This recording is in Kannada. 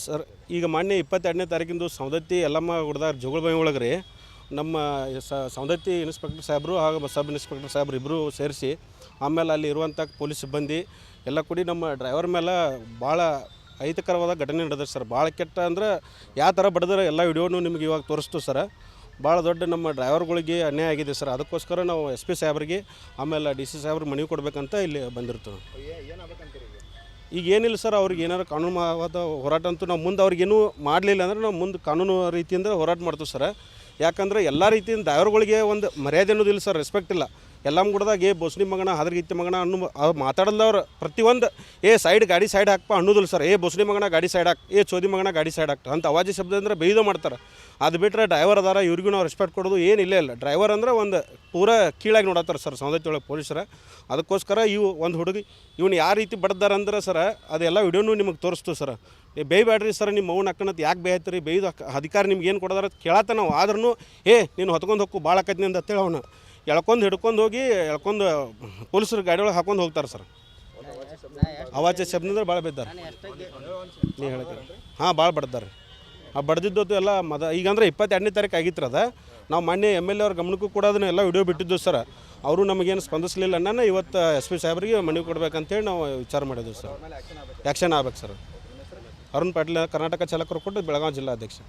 ಸರ್ ಈಗ ಮೊನ್ನೆ 22ನೇ ತಾರೀಕಿಂದು ಸೌದತ್ತಿ ಯಲ್ಲಮ್ಮ ಗುಡ್ದಾರ ಜೋಗುಳಬಾವಿ ಒಳಗೆ ರೀ ನಮ್ಮ ಸೌದತ್ತಿ ಇನ್ಸ್ಪೆಕ್ಟರ್ ಸಾಹೇಬರು ಹಾಗೂ ಸಬ್ ಇನ್ಸ್ಪೆಕ್ಟರ್ ಸಾಹೇಬ್ರು ಇಬ್ಬರು ಸೇರಿಸಿ ಆಮೇಲೆ ಅಲ್ಲಿ ಇರುವಂಥ ಪೊಲೀಸ್ ಸಿಬ್ಬಂದಿ ಎಲ್ಲ ಕೂಡಿ ನಮ್ಮ ಡ್ರೈವರ್ ಮೇಲೆ ಭಾಳ ಅಹಿತಕರವಾದ ಘಟನೆ ನಡೆದ ಸರ್. ಭಾಳ ಕೆಟ್ಟ ಅಂದ್ರೆ ಯಾವ ಥರ ಬಡಿದ್ರೆ ಎಲ್ಲ ವಿಡಿಯೋನು ನಿಮ್ಗೆ ಇವಾಗ ತೋರಿಸ್ತು ಸರ್. ಭಾಳ ದೊಡ್ಡ ನಮ್ಮ ಡ್ರೈವರ್ಗಳಿಗೆ ಅನ್ಯಾಯ ಆಗಿದೆ ಸರ್. ಅದಕ್ಕೋಸ್ಕರ ನಾವು SP ಸಾಹೇಬ್ರಿಗೆ ಆಮೇಲೆ DC ಸಾಹೇಬ್ರಿಗೆ ಮನವಿ ಕೊಡಬೇಕಂತ ಇಲ್ಲಿ ಬಂದಿರ್ತೀವಿ. ಈಗ ಏನಿಲ್ಲ ಸರ್, ಅವ್ರಿಗೆ ಏನಾರು ಕಾನೂನುವಾದ ಹೋರಾಟ ಅಂತೂ ನಾವು ಮುಂದೆ ಅವ್ರಿಗೇನು ಮಾಡಲಿಲ್ಲ ಅಂದ್ರೆ ನಾವು ಮುಂದೆ ಕಾನೂನು ರೀತಿಯಿಂದ ಹೋರಾಟ ಮಾಡ್ತೀವಿ ಸರ್. ಯಾಕಂದ್ರೆ ಎಲ್ಲ ರೀತಿಯಿಂದ ಡ್ರೈವರ್ಗಳಿಗೆ ಒಂದು ಮರ್ಯಾದೆ ಅನ್ನೋದಿಲ್ಲ ಸರ್, ರೆಸ್ಪೆಕ್ಟ್ ಇಲ್ಲ. ಎಲ್ಲಮ್ಮ ಗುಡ್ದಾಗ ಬೋಸ್ನಿ ಮಗನ ಹಾದ್ರಗಿತ್ತಿ ಮಗನ ಅವ್ರು ಮಾತಾಡಲ್ದವ್ರು ಪ್ರತಿಯೊಂದು ಸೈಡ್ ಗಾಡಿ ಸೈಡ್ ಹಾಕಪ್ಪ ಅನ್ನೋದಿಲ್ಲ ಸರ್. ಬೋಸ್ನಿ ಮಗನ ಗಾಡಿ ಸೈಡ್ ಹಾಕಿ, ಚೋದಿ ಮಗನ ಗಾಡಿ ಸೈಡ್ ಹಾಕ್ತ ಅಂತ ಅವಾಜಿ ಶಬ್ದ ಅಂದ್ರೆ ಬೈದು ಮಾಡ್ತಾರೆ. ಅದು ಬಿಟ್ಟರೆ ಡ್ರೈವರ್ ಅದಾರ, ಇವ್ರಿಗೂ ನಾವು ರೆಸ್ಪೆಕ್ಟ್ ಕೊಡೋದು ಏನಿಲ್ಲ ಇಲ್ಲ. ಡ್ರೈವರ್ ಅಂದ್ರೆ ಒಂದು ಪೂರ ಕೀಳಾಗಿ ನೋಡತ್ತಾರೆ ಸರ್ ಸೌದತ್ತಿ ಒಳಗೆ ಪೊಲೀಸರ. ಅದಕ್ಕೋಸ್ಕರ ಒಂದು ಹುಡುಗಿ ಇವ್ನು ಯಾವ ರೀತಿ ಬಡ್ದಾರ ಅಂದ್ರೆ ಸರ್, ಅದೆಲ್ಲ ವಿಡಿಯೋನು ನಿಮಗೆ ತೋರಿಸ್ತು ಸರ್. ನೀವು ಬೇಯ್ಬೇಡ್ರಿ ಸರ್, ನಿಮ್ಮ ಮೌನ ಅಕ್ಕನತ್ ಯಾಕೆ ಬೇಯ್ತೀರಿ, ಬೇಯ್ದು ಅಧಿಕಾರ ನಿಮ್ಗೆ ಏನು ಕೊಡೋದಾರ ಕೇಳತ್ತ ನಾವು. ಆದ್ರೂ ನೀನು ಹೊತ್ಕೊಂಡು ಹೋಗು ಭಾಳ ಆಕೈತಿ ಅಂತ ಅಂತೇಳಿ ಅವನು ಹಿಡ್ಕೊಂಡು ಹೋಗಿ ಪೊಲೀಸರು ಗಾಡಿ ಒಳಗೆ ಹಾಕೊಂಡು ಹೋಗ್ತಾರೆ ಸರ್. ಅವಾಚ್ಯ ಶಬ್ದಂದ್ರೆ ಭಾಳ ಬಿದ್ದಾರೆ. ನೀವು ಹೇಳ್ತೀರ ಹಾಂ, ಭಾಳ ಬಡ್ದಾರೆ. ಆ ಬಡ್ದಿದ್ದು ಎಲ್ಲ ಈಗಂದ್ರೆ 22ನೇ ತಾರೀಕು ಆಗಿತ್ತು ಅದ. ನಾವು ಮೊನ್ನೆ MLA ಅವ್ರ ಗಮನಕ್ಕೂ ಕೂಡ ಅದನ್ನೆಲ್ಲ ವಿಡಿಯೋ ಬಿಟ್ಟಿದ್ದು ಸರ್. ಅವರು ನಮಗೇನು ಸ್ಪಂದಿಸಲಿಲ್ಲ. ನಾನು ಇವತ್ತು SP ಸಾಹೇಬ್ರಿಗೆ ಮನವಿ ಕೊಡ್ಬೇಕಂತೇಳಿ ನಾವು ವಿಚಾರ ಮಾಡಿದ್ವಿ ಸರ್. ಆ್ಯಕ್ಷನ್ ಆಗ್ಬೇಕು ಸರ್. ಅರುಣ್ ಪಾಟೀಲ್, ಕರ್ನಾಟಕ ಚಾಲಕರು ಕೊಟ್ಟು ಬೆಳಗಾವಿ ಜಿಲ್ಲಾ ಅಧ್ಯಕ್ಷ.